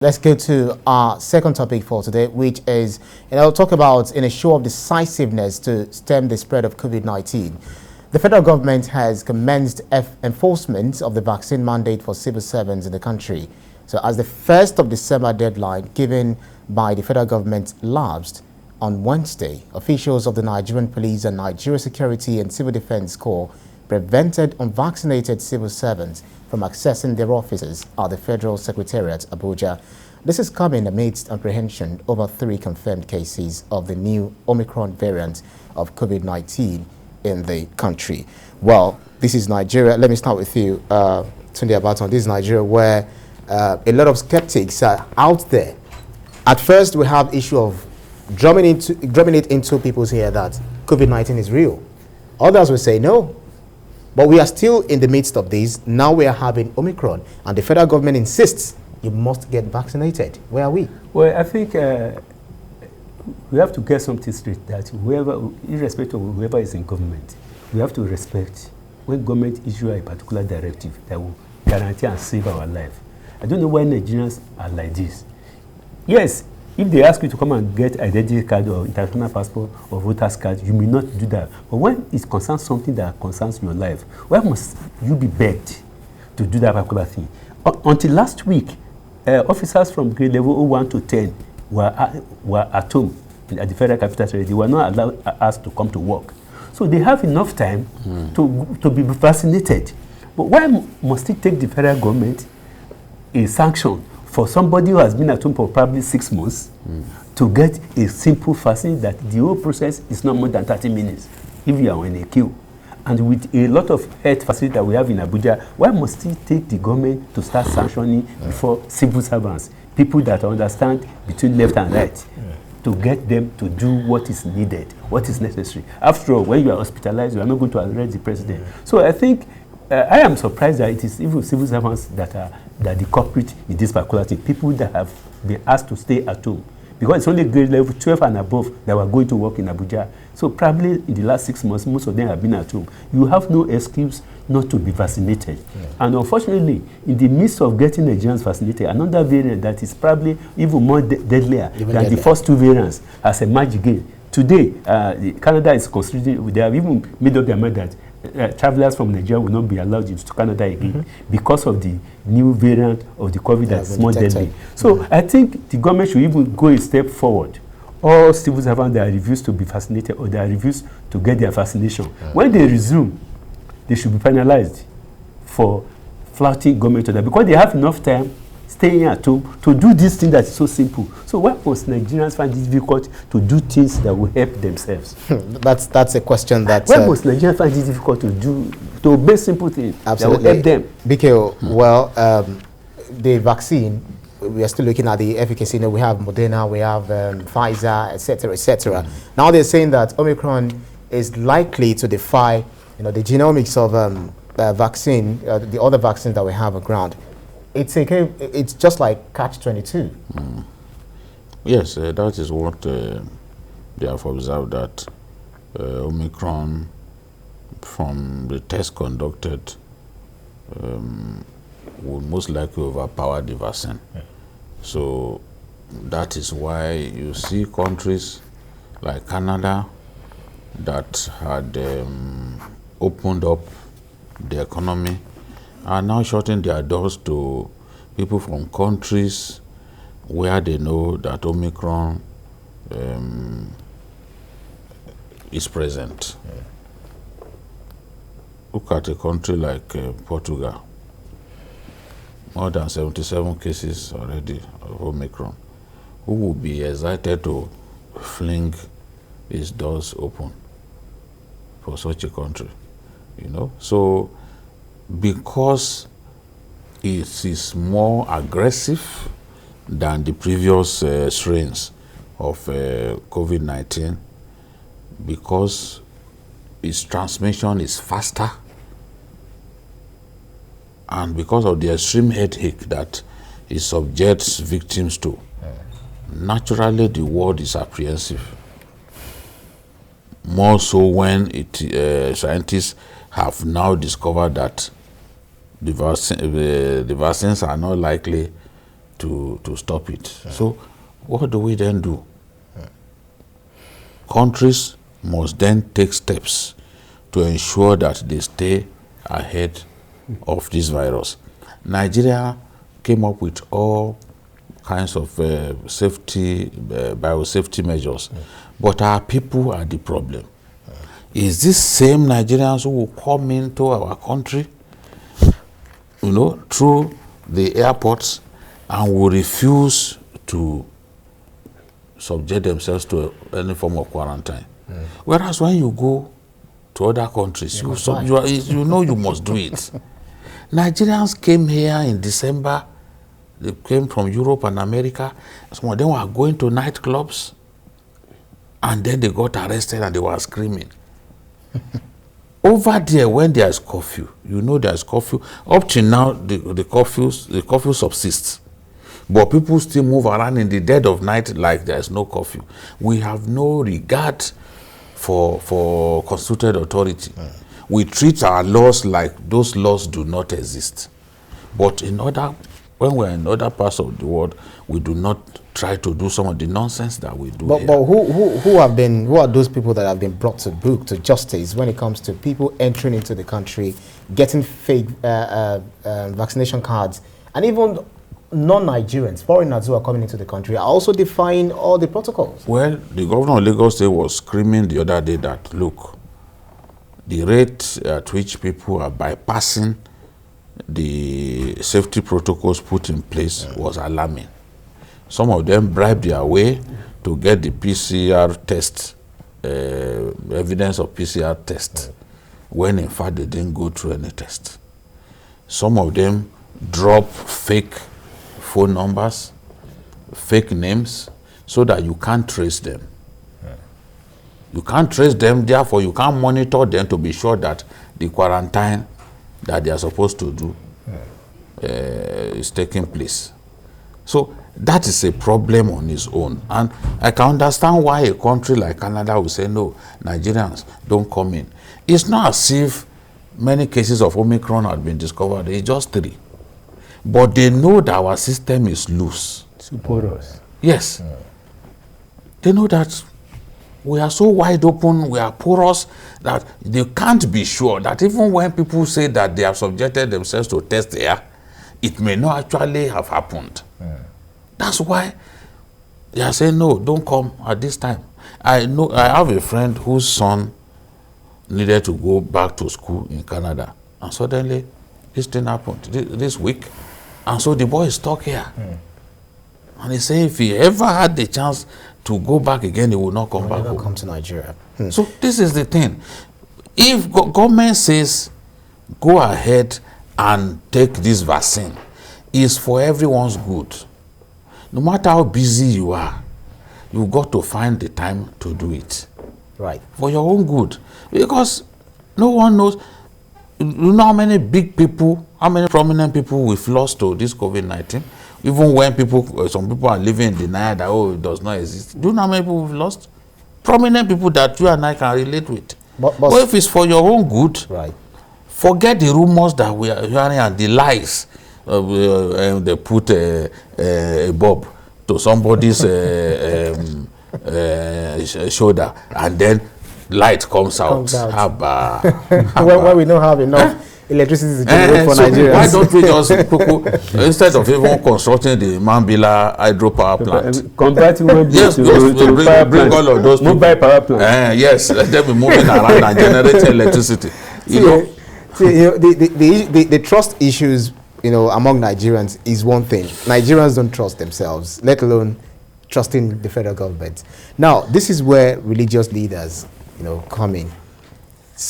Let's go to our second topic for today, which is, I'll talk about in a show of decisiveness to stem the spread of COVID-19. The federal government has commenced enforcement of the vaccine mandate for civil servants in the country. So as the 1st of December deadline given by the federal government lapsed on Wednesday, officials of the Nigerian Police and Nigeria Security and Civil Defense Corps prevented unvaccinated civil servants from accessing their offices at the Federal Secretariat, Abuja. This is coming amidst apprehension over 3 confirmed cases of the new Omicron variant of COVID-19 in the country. Well, this is Nigeria. Let me start with you, Tunde Abaton. This is Nigeria, where a lot of skeptics are out there. At first, we have issue of drumming it into people's ear that COVID-19 is real. Others will say no. But we are still in the midst of this. Now we are having Omicron, and the federal government insists you must get vaccinated. Where are we? Well, I think we have to get something straight, that whoever, irrespective of whoever is in government, we have to respect when government issue a particular directive that will guarantee and save our life. I don't know why Nigerians are like this. Yes, if they ask you to come and get identity card or international passport or voter's card, you may not do that. But when it concerns something that concerns your life, why must you be begged to do that particular thing? Until last week, officers from grade level 01 to 10 were at home at the Federal Capital Territory. They were not allowed asked to come to work. So they have enough time to be vaccinated. But why must it take the federal government a sanction for somebody who has been at home for probably 6 months to get a simple vaccine that the whole process is not more than 30 minutes if you are in a queue? And with a lot of health facilities that we have in Abuja, why must it take the government to start sanctioning before civil servants, people that understand between left and right, to get them to do what is needed, what is necessary? After all, when you are hospitalized, you are not going to arrest the president. So I think I am surprised that it is even civil servants that are the culprit in this particular thing, people that have been asked to stay at home. Because it's only grade level 12 and above that were going to work in Abuja. So probably in the last 6 months, most of them have been at home. You have no excuse not to be vaccinated. And unfortunately, in the midst of getting Nigerians vaccinated, another variant that is probably even more deadlier than the first 2 variants has emerged again. Today, Canada is considering, they have even made up their mind that travelers from Nigeria will not be allowed into Canada again because of the new variant of the COVID that's more deadly. So I think the government should even go a step forward. All civil servants that refuse to be vaccinated or that refuse to get their vaccination, when they resume, they should be penalized for flouting government order because they have enough time staying at home to do this thing that is so simple. So why must Nigerians find it difficult to do things that will help themselves? That's a question that... Why must Nigerians find it difficult to obey simple things that will help them? BK, well, the vaccine, we are still looking at the efficacy. We have Moderna, we have Pfizer, etc., etc. Now they're saying that Omicron is likely to defy, the genomics of vaccine, the other vaccines that we have around. It's just like catch-22. Yes, that is what they have observed, that Omicron, from the test conducted, will most likely overpower the vaccine. So that is why you see countries like Canada that had opened up the economy are now shutting their doors to people from countries where they know that Omicron is present. Look at a country like Portugal. More than 77 cases already of Omicron. Who would be excited to fling its doors open for such a country? So because it is more aggressive than the previous strains of COVID-19, because its transmission is faster, and because of the extreme headache that it subjects victims to, naturally the world is apprehensive. More so when scientists have now discovered that the vaccines are not likely to stop it. So what do we then do? Countries must then take steps to ensure that they stay ahead of this virus. Nigeria came up with all kinds of biosafety measures, but our people are the problem. Is this same Nigerians who will come into our country, through the airports and will refuse to subject themselves to any form of quarantine? Whereas when you go to other countries, you must do it. Nigerians came here in December. They came from Europe and America. Some of them were going to nightclubs, and then they got arrested and they were screaming. Over there, when there is curfew, there's curfew. Up to now, the curfew subsists. But people still move around in the dead of night like there's no curfew. We have no regard for constituted authority. We treat our laws like those laws do not exist. But when we're in other parts of the world, we do not try to do some of the nonsense that we do. But who are those people that have been brought to book, to justice, when it comes to people entering into the country, getting fake vaccination cards, and even non-Nigerians, foreigners who are coming into the country, are also defying all the protocols? Well, the governor of Lagos State was screaming the other day that, look, the rate at which people are bypassing the safety protocols put in place was alarming. Some of them bribed their way to get the PCR test, evidence of PCR test, when in fact they didn't go through any test. Some of them drop fake phone numbers, fake names, so that you can't trace them. You can't trace them, therefore you can't monitor them to be sure that the quarantine that they are supposed to do is taking place. So that is a problem on its own. And I can understand why a country like Canada will say, no, Nigerians, don't come in. It's not as if many cases of Omicron had been discovered. It's just 3. But they know that our system is loose. Too porous. Yes. They know that we are so wide open, we are porous, that they can't be sure that even when people say that they have subjected themselves to test here, it may not actually have happened. That's why they are saying, no, don't come at this time. I have a friend whose son needed to go back to school in Canada, and suddenly this thing happened this week, and so the boy is stuck here. And he said if he ever had the chance to go back again, he will not come back home. Come to Nigeria. So this is the thing. If government says go ahead and take this vaccine, it's for everyone's good. No matter how busy you are, you've got to find the time to do it. Right. For your own good. Because no one knows. You know how many big people, how many prominent people we've lost to this COVID-19? Even when some people are living in denial that, it does not exist. Do you know how many people we've lost? Prominent people that you and I can relate with. But if it's for your own good, right, forget the rumors that we are hearing and the lies. They put a bulb to somebody's shoulder, and then light comes out. When we don't have enough electricity to generate for Nigerians. Why don't we just, instead of even constructing the Mambila hydropower plant, converting bring all of those mobile power plant. Yes, let them be moving around and generate electricity. The trust issues, among Nigerians is one thing. Nigerians don't trust themselves, let alone trusting the federal government. Now, this is where religious leaders, come in.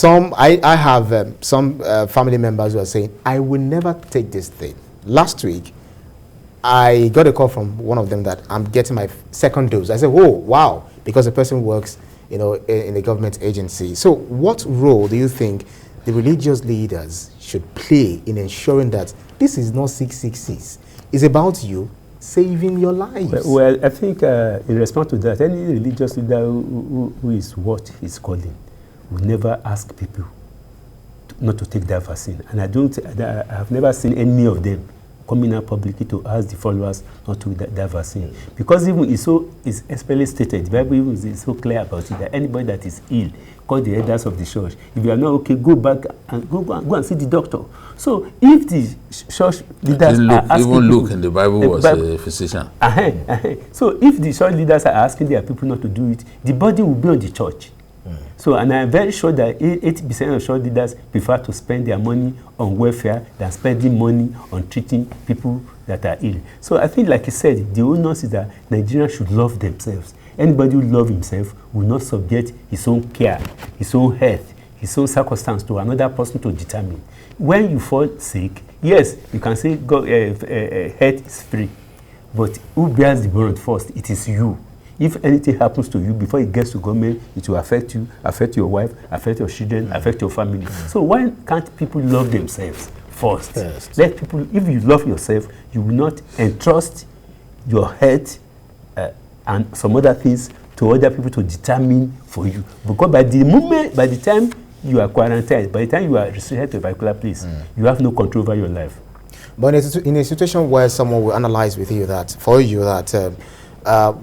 I have some family members who are saying, I will never take this thing. Last week, I got a call from one of them that I'm getting my second dose. I said, oh, wow, because the person works, in a government agency. So what role do you think the religious leaders should play in ensuring that this is not 666? It's about you saving your lives. Well, I think in response to that, any religious leader who is what he's calling will never ask people not to take that vaccine. And I have never seen any of them coming out publicly to ask the followers not to that vaccine. Because even it's especially stated, the Bible even is so clear about it, that anybody that is ill, call the elders of the church. If you are not okay, go back and go and see the doctor. So if the church leaders are asking even Luke in the Bible was a physician. So if the church leaders are asking their people not to do it, the body will be on the church. So, and I'm very sure that 80% of church leaders prefer to spend their money on welfare than spending money on treating people that are ill. So I think, like you said, the onus is that Nigerians should love themselves. Anybody who loves himself will not subject his own care, his own health, his own circumstance to another person to determine. When you fall sick, yes, you can say health is free, but who bears the burden first? It is you. If anything happens to you before it gets to government, it will affect you, affect your wife, affect your children, affect your family. So why can't people love themselves first? Let people, if you love yourself, you will not entrust your health and some other things to other people to determine for you. Because by the time you are quarantined, by the time you are restricted to a particular place, you have no control over your life. But in a situation where someone will analyze with you that, for you, that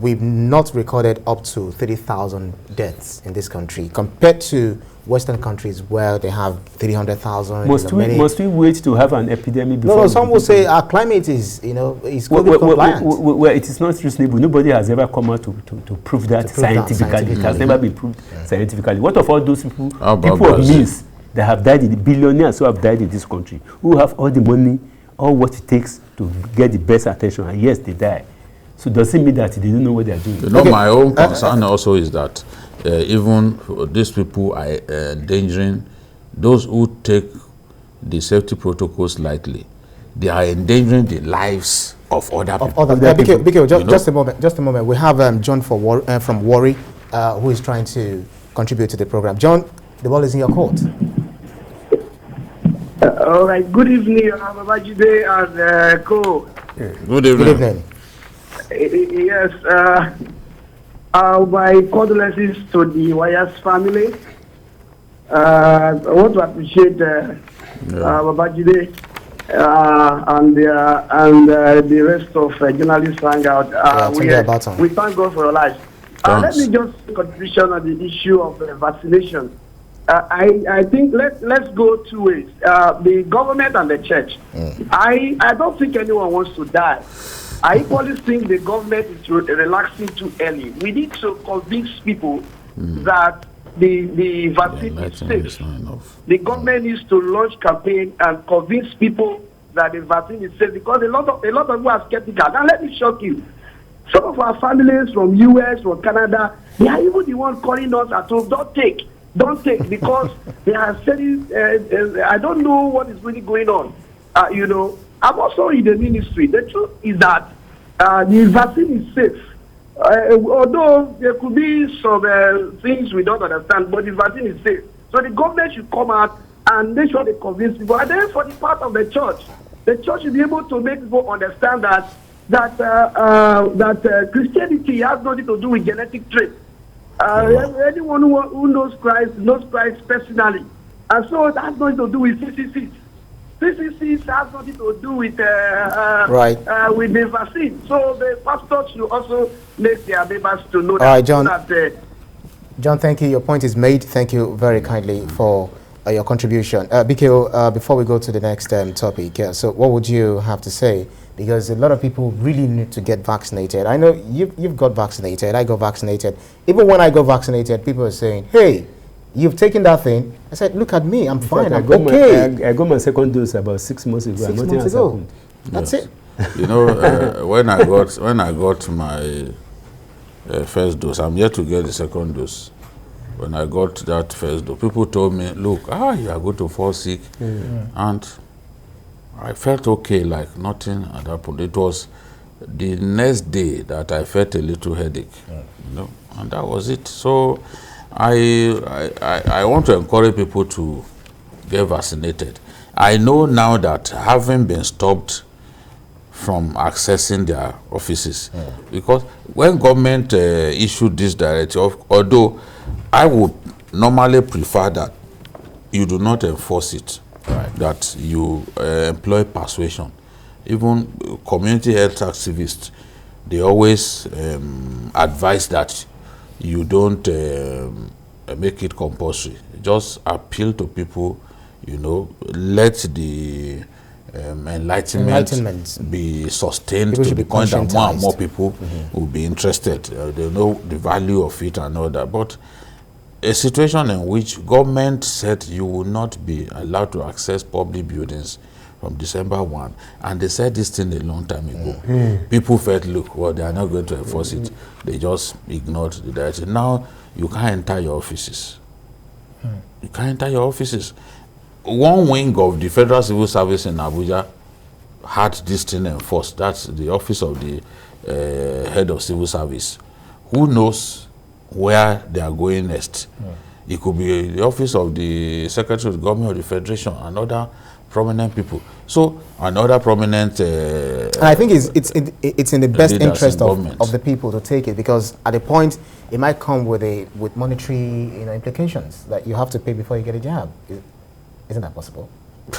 we've not recorded up to 30,000 deaths in this country compared to Western countries where they have 300,000. Must we wait to have an epidemic before? No, some will say our climate is, is COVID compliant. Well, it is not reasonable. Nobody has ever come out to prove that scientifically. It has never been proved scientifically. What of all those people of means that have died, the billionaires who have died in this country, who have all the money, all what it takes to get the best attention, and yes, they die. So does it mean that they don't know what they are doing? My own concern also is that even these people are endangering those who take the safety protocols lightly. They are endangering the lives of other people. Just a moment. We have John from Warri who is trying to contribute to the program. John, the ball is in your court. All right. Good evening, Babajide and Co. Good evening. Good evening. Yes, my condolences to the Wires family. I want to appreciate Babajide and the rest of journalists Hangout. We thank God for your life. Let me just contribution on the issue of vaccination. I think let's go two ways. The government and the church. I don't think anyone wants to die. I equally think the government is relaxing too early. We need to convince people that the vaccine is safe. The government needs to launch campaign and convince people that the vaccine is safe, because a lot of people are skeptical. Now let me shock you. Some of our families from US, from Canada, they are even the ones calling us at home, don't take, because they are saying, I don't know what is really going on. I'm also in the ministry. The truth is that the vaccine is safe. Although there could be some things we don't understand, but the vaccine is safe. So the government should come out and make sure they convince people. And then for the part of the church should be able to make people understand that Christianity has nothing to do with genetic traits. Anyone who knows Christ personally. And so it has nothing to do with CCC. CCC has nothing to do with with the vaccine. So the pastors should also make their members to know that. All right, John. John, thank you. Your point is made. Thank you very kindly for your contribution. BKO, before we go to the next topic, so what would you have to say? Because a lot of people really need to get vaccinated. I know you've got vaccinated. I got vaccinated. Even when I got vaccinated, people are saying, hey, you've taken that thing. I said, look at me, I'm fine, I'm okay. I got my second dose about 6 months ago. 6 months ago. That's it. When I got my first dose, I'm yet to get the second dose. When I got that first dose, people told me, look, you are going to fall sick. And I felt okay, like nothing at that point. It was the next day that I felt a little headache, and that was it. So I want to encourage people to get vaccinated. I know now that having been stopped from accessing their offices, because when government issued this directive, although I would normally prefer that you do not enforce it, that you employ persuasion, even community health activists, they always advise that you don't make it compulsory. Just appeal to people, you know, let the enlightenment be sustained to the point that more and more people will be interested. They know the value of it and all that. But a situation in which government said you will not be allowed to access public buildings from December 1, and they said this thing a long time ago. People felt, look, well, they are not going to enforce it. They just ignored the direction. Now, you can't enter your offices. You can't enter your offices. One wing of the Federal Civil Service in Abuja had this thing enforced. That's the office of the head of civil service. Who knows where they are going next? It could be the office of the Secretary of the Government of the Federation and other prominent people. So, another prominent... and I think it's in the best interest of the people to take it, because at a point, it might come with monetary implications that you have to pay before you get a job. Isn't that possible?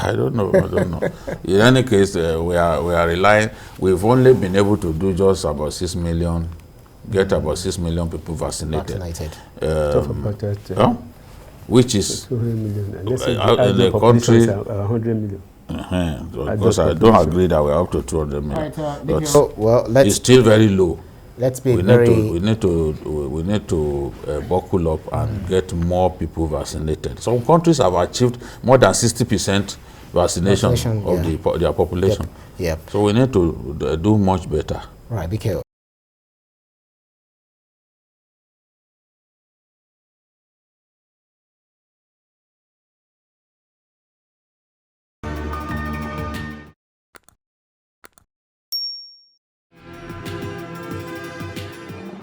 I don't know. In any case, we are relying. We've only been able to do just about 6 million, get about 6 million people vaccinated. Which is 200 million. In the country, 100 million. Because I don't agree that we're up to 200 million. But it's still very low. Let's be we need to buckle up and get more people vaccinated. Some countries have achieved more than 60% vaccination of their population. Yep. So we need to do much better. Right, be careful.